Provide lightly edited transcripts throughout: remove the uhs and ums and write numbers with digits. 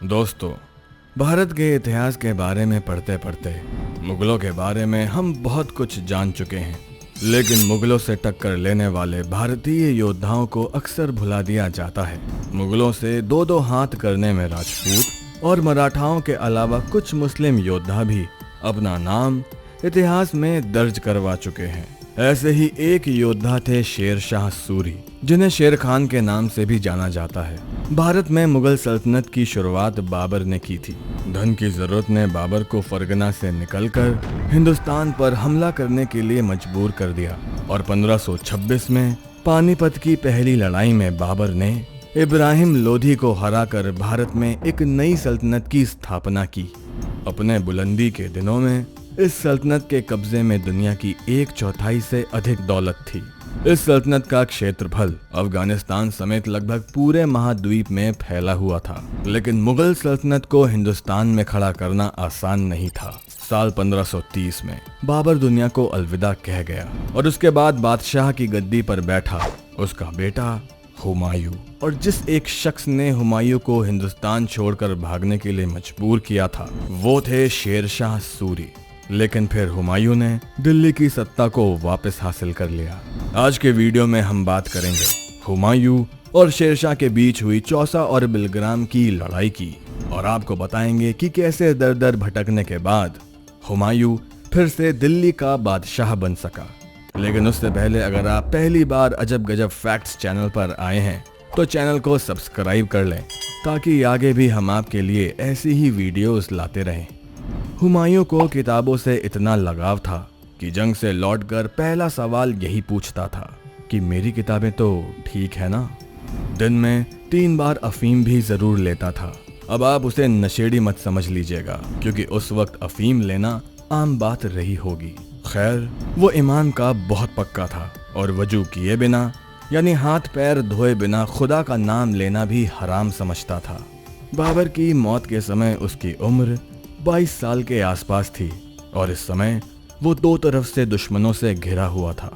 दोस्तों, भारत के इतिहास के बारे में पढ़ते पढ़ते मुगलों के बारे में हम बहुत कुछ जान चुके हैं, लेकिन मुगलों से टक्कर लेने वाले भारतीय योद्धाओं को अक्सर भुला दिया जाता है। मुगलों से दो दो हाथ करने में राजपूत और मराठाओं के अलावा कुछ मुस्लिम योद्धा भी अपना नाम इतिहास में दर्ज करवा चुके हैं। ऐसे ही एक योद्धा थे शेर शाह सूरी, जिन्हें शेर खान के नाम से भी जाना जाता है। भारत में मुगल सल्तनत की शुरुआत बाबर ने की थी। धन की जरूरत ने बाबर को फरगना से निकलकर हिंदुस्तान पर हमला करने के लिए मजबूर कर दिया और 1526 में पानीपत की पहली लड़ाई में बाबर ने इब्राहिम लोधी को हराकर भारत में एक नई सल्तनत की स्थापना की। अपने बुलंदी के दिनों में इस सल्तनत के कब्जे में दुनिया की 1/4 से अधिक दौलत थी। इस सल्तनत का क्षेत्रफल अफगानिस्तान समेत लगभग पूरे महाद्वीप में फैला हुआ था, लेकिन मुगल सल्तनत को हिंदुस्तान में खड़ा करना आसान नहीं था। साल 1530 में बाबर दुनिया को अलविदा कह गया और उसके बाद बादशाह की गद्दी पर बैठा उसका बेटा हुमायूं। और जिस एक शख्स ने हुमायूं को हिंदुस्तान छोड़कर भागने के लिए मजबूर किया था, वो थे शेर शाह सूरी। लेकिन फिर हुमायूं ने दिल्ली की सत्ता को वापस हासिल कर लिया। आज के वीडियो में हम बात करेंगे हुमायूं और शेरशाह के बीच हुई चौसा और बिलग्राम की लड़ाई की, और आपको बताएंगे कि कैसे दर दर भटकने के बाद हुमायूं फिर से दिल्ली का बादशाह बन सका। लेकिन उससे पहले अगर आप पहली बार अजब गजब फैक्ट्स चैनल पर आए हैं तो चैनल को सब्सक्राइब कर लें, ताकि आगे भी हम आपके लिए ऐसी ही वीडियोस लाते रहें। हुमायूं को किताबों से इतना लगाव था कि जंग से लौटकर पहला सवाल यही पूछता था कि मेरी किताबें तो ठीक है ना। दिन में 3 बार अफीम भी जरूर लेता था। अब आप उसे नशेड़ी मत समझ लीजिएगा, क्योंकि उस वक्त अफीम लेना आम बात रही होगी। खैर, वो ईमान का बहुत पक्का था और वजू किए बिना यानी हाथ पैर धोए बिना खुदा का नाम लेना भी हराम समझता था। बाबर की मौत के समय उसकी उम्र 22 साल के आसपास थी और इस समय वो 2 तरफ से दुश्मनों से घिरा हुआ था।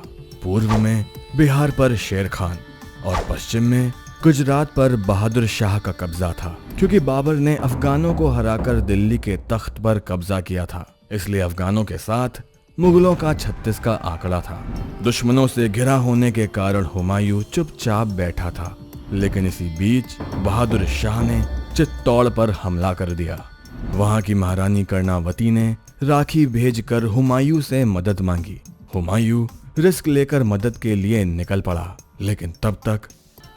पूर्व में बिहार पर शेर खान और पश्चिम में गुजरात पर बहादुर शाह का कब्जा था। क्योंकि बाबर ने अफगानों को हराकर दिल्ली के तख्त पर कब्जा किया था, इसलिए अफगानों के साथ मुगलों का 36 का आंकड़ा था। दुश्मनों से घिरा होने के कारण हुमायूं चुपचाप बैठा था, लेकिन इसी बीच बहादुर शाह ने चित्तौड़ पर हमला कर दिया। वहां की महारानी कर्णावती ने राखी भेजकर हुमायूं से मदद मांगी। हुमायूं रिस्क लेकर मदद के लिए निकल पड़ा, लेकिन तब तक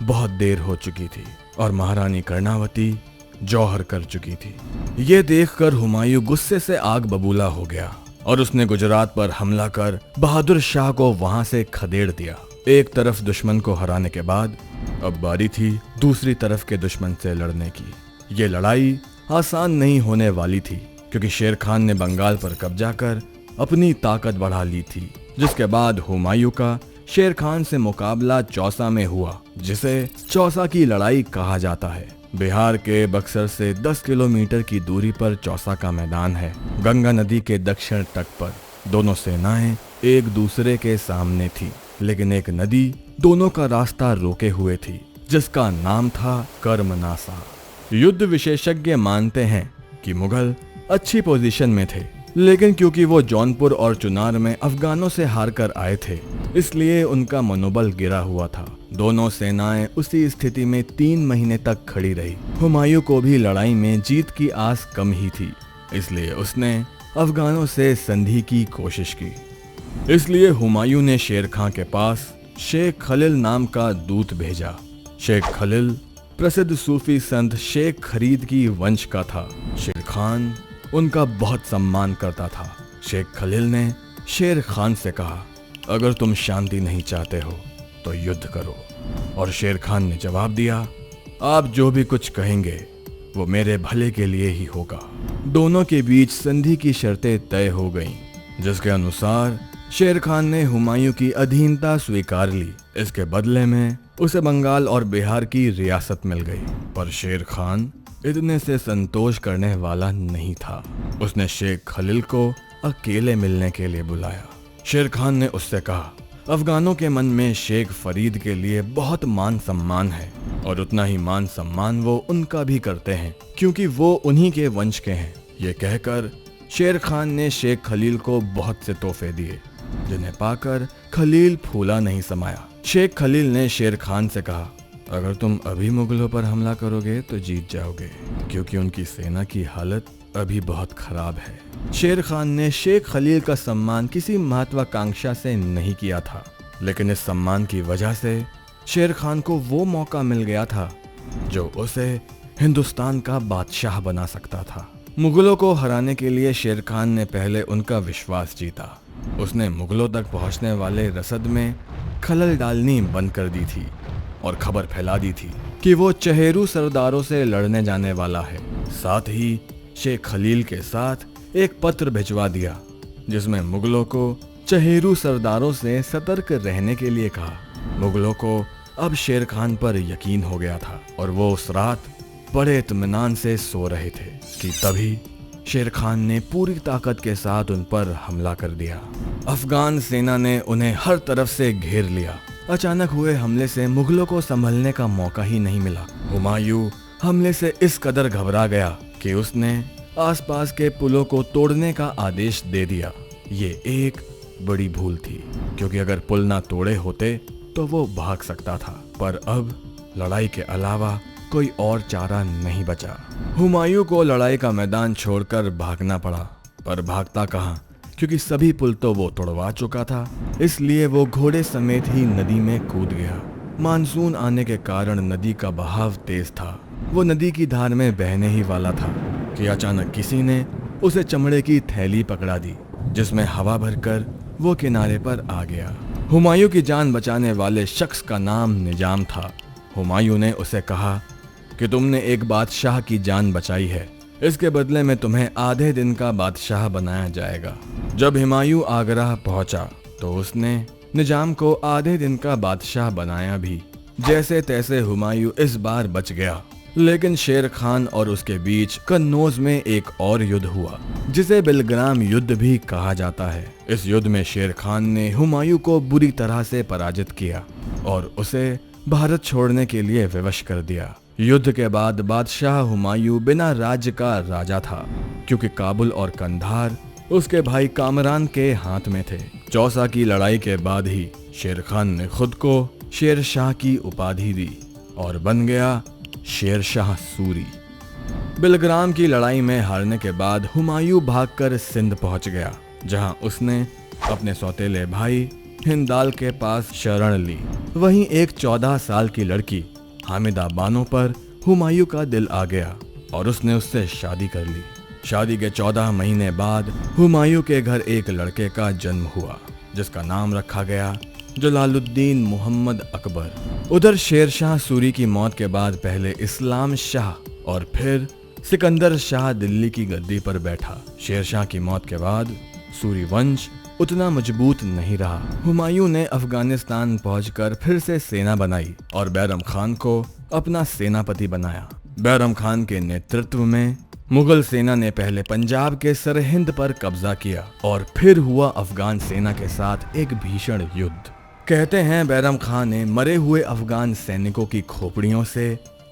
बहुत देर हो चुकी थी और महारानी कर्णावती जौहर कर चुकी थी। ये देखकर हुमायूं गुस्से से आग बबूला हो गया और उसने गुजरात पर हमला कर बहादुर शाह को वहां से खदेड़ दिया। एक तरफ दुश्मन को हराने के बाद अब बारी थी दूसरी तरफ के दुश्मन से लड़ने की। ये लड़ाई आसान नहीं होने वाली थी, क्योंकि शेर खान ने बंगाल पर कब्जा कर अपनी ताकत बढ़ा ली थी। जिसके बाद हुमायूं का शेर खान से मुकाबला चौसा में हुआ, जिसे चौसा की लड़ाई कहा जाता है। बिहार के बक्सर से 10 किलोमीटर की दूरी पर चौसा का मैदान है। गंगा नदी के दक्षिण तट पर दोनों सेनाएं एक दूसरे के सामने थी, लेकिन एक नदी दोनों का रास्ता रोके हुए थी, जिसका नाम था कर्मनासा। युद्ध विशेषज्ञ मानते हैं कि मुगल अच्छी पोजीशन में थे, लेकिन क्योंकि वो जौनपुर और चुनार में अफगानों से हार कर आए थे, इसलिए उनका मनोबल गिरा हुआ था। दोनों सेनाएं उसी स्थिति में 3 महीने तक खड़ी रही। हुमायूं को भी लड़ाई में जीत की आस कम ही थी, इसलिए उसने अफगानों से संधि की कोशिश की। इसलिए हुमायूं ने शेर खान के पास शेख खलील नाम का दूत भेजा। शेख खलील प्रसिद्ध सूफी संत शेख खरीद की वंश का था। शेर खान उनका बहुत सम्मान करता था। शेख खलील ने शेर खान से कहा, अगर तुम शांति नहीं चाहते हो तो युद्ध करो। और शेर खान ने जवाब दिया, आप जो भी कुछ कहेंगे वो मेरे भले के लिए ही होगा। दोनों के बीच संधि की शर्तें तय हो गईं, जिसके अनुसार शेर खान ने हुमायूं की अधीनता स्वीकार ली। इसके बदले में उसे बंगाल और बिहार की रियासत मिल गई। पर शेर खान इतने से संतोष करने वाला नहीं था। उसने शेख खलील को अकेले मिलने के लिए बुलाया। शेर खान ने उससे कहा, अफगानों के मन में शेख फरीद के लिए बहुत मान सम्मान है, और उतना ही मान सम्मान वो उनका भी करते हैं क्योंकि वो उन्हीं के वंश के हैं। ये कहकर शेर खान ने शेख खलील को बहुत से तोहफे दिए, जिन्हें पाकर खलील फूला नहीं समाया। शेख खलील ने शेर खान से कहा, अगर तुम अभी मुगलों पर हमला करोगे तो जीत जाओगे, क्योंकि उनकी सेना की हालत अभी बहुत खराब है। शेर खान ने शेख खलील का सम्मान किसी महत्वाकांक्षा से नहीं किया था, लेकिन इस सम्मान की वजह से शेर खान को वो मौका मिल गया था जो उसे हिंदुस्तान का बादशाह बना सकता था। मुगलों को हराने के लिए शेर खान ने पहले उनका विश्वास जीता। उसने मुगलों तक पहुंचने वाले रसद में खलल डालनी बंद कर दी थी और खबर फैला दी थी कि वो चहेरू सरदारों से लड़ने जाने वाला है। साथ ही शेख खलील के साथ एक पत्र भिजवा दिया जिसमें मुगलों को चहेरू सरदारों से सतर्क रहने के लिए कहा। मुगलों को अब शेर खान पर यकीन हो गया था और वो उस रात बड़े इत्मीनान से सो रहे थे कि तभी शेर खान ने पूरी ताकत के साथ उन पर हमला कर दिया। अफगान सेना ने उन्हें हर तरफ से घेर लिया। अचानक हुए हमले से मुगलों को संभलने का मौका ही नहीं मिला। हुमायूं हमले से इस कदर घबरा गया कि उसने आसपास के पुलों को तोड़ने का आदेश दे दिया। ये एक बड़ी भूल थी, क्योंकि अगर पुल ना तोड़े होते तो वो भाग सकता था, पर अब लड़ाई के अलावा कोई और चारा नहीं बचा। हुमायूं को लड़ाई का मैदान छोड़कर भागना पड़ा, पर भागता कहाँ, क्योंकि सभी पुल तो वो तोड़वा चुका था। इसलिए वो घोड़े समेत ही नदी में कूद गया। मानसून आने के कारण नदी का बहाव तेज था। वो नदी की धार में बहने ही वाला था कि अचानक किसी ने उसे चमड़े की थैली पकड़ा दी, जिसमें हवा भरकर वो किनारे पर आ गया। हुमायूं की जान बचाने वाले शख्स का नाम निजाम था। हुमायूं ने उसे कहा कि तुमने एक बादशाह की जान बचाई है, इसके बदले में तुम्हें आधे दिन का बादशाह बनाया जाएगा। जब हुमायूं आगरा पहुंचा तो उसने निजाम को आधे दिन का बादशाह बनाया भी। जैसे तैसे हुमायूं इस बार बच गया, लेकिन शेर खान और उसके बीच कन्नौज में एक और युद्ध हुआ, जिसे बिलग्राम युद्ध भी कहा जाता है। इस युद्ध में शेर खान ने हुमायूं को बुरी तरह से पराजित किया और उसे भारत छोड़ने के लिए विवश कर दिया। युद्ध के बाद बादशाह हुमायूं बिना राज्य का राजा था, क्योंकि काबुल और कंधार उसके भाई कामरान के हाथ में थे। चौसा की लड़ाई के बाद ही शेर खान ने खुद को शेर शाह की उपाधि दी और बन गया शेर शाह सूरी। बिलग्राम की लड़ाई में हारने के बाद हुमायूं भागकर सिंध पहुंच गया, जहां उसने अपने सौतेले भाई हिंदाल के पास शरण ली। वहीं एक 14 साल की लड़की हामिदा बानो पर हुमायूं का दिल आ गया और उसने उससे शादी कर ली। शादी के 14 महीने बाद हुमायूं के घर एक लड़के का जन्म हुआ, जिसका नाम रखा गया जलालुद्दीन मोहम्मद अकबर। उधर शेर शाह सूरी की मौत के बाद पहले इस्लाम शाह और फिर सिकंदर शाह दिल्ली की गद्दी पर बैठा। शेर शाह की मौत के बाद सूरी वंश उतना मजबूत नहीं रहा। हुमायूं ने अफगानिस्तान पहुंचकर फिर से सेना बनाई और बैरम खान को अपना सेनापति बनाया। बैरम खान के नेतृत्व में मुगल सेना ने पहले पंजाब के सरहिंद पर कब्जा किया और फिर हुआ अफगान सेना के साथ एक भीषण युद्ध। कहते हैं बैरम खान ने मरे हुए अफगान सैनिकों की खोपड़ियों से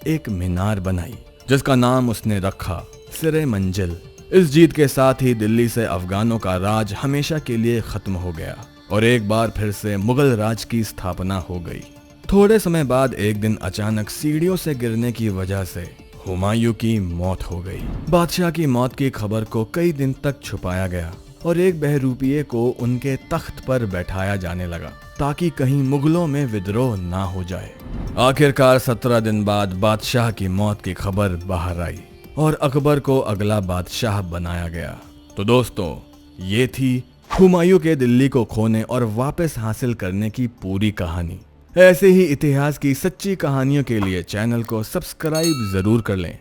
एक मीनार बनाई, जिसका नाम उसने रखा सिरे मंजिल। इस जीत के साथ ही दिल्ली से अफगानों का राज हमेशा के लिए खत्म हो गया और एक बार फिर से मुगल राज की स्थापना हो गई। थोड़े समय बाद एक दिन अचानक सीढ़ियों से गिरने की वजह से हुमायूं की मौत हो गई। बादशाह की मौत की खबर को कई दिन तक छुपाया गया और एक बहरूपिये को उनके तख्त पर बैठाया जाने लगा, ताकि कहीं मुगलों में विद्रोह ना हो जाए। आखिरकार 17 दिन बाद बादशाह की मौत की खबर बाहर आई और अकबर को अगला बादशाह बनाया गया। तो दोस्तों, ये थी हुमायूं के दिल्ली को खोने और वापस हासिल करने की पूरी कहानी। ऐसे ही इतिहास की सच्ची कहानियों के लिए चैनल को सब्सक्राइब जरूर कर लें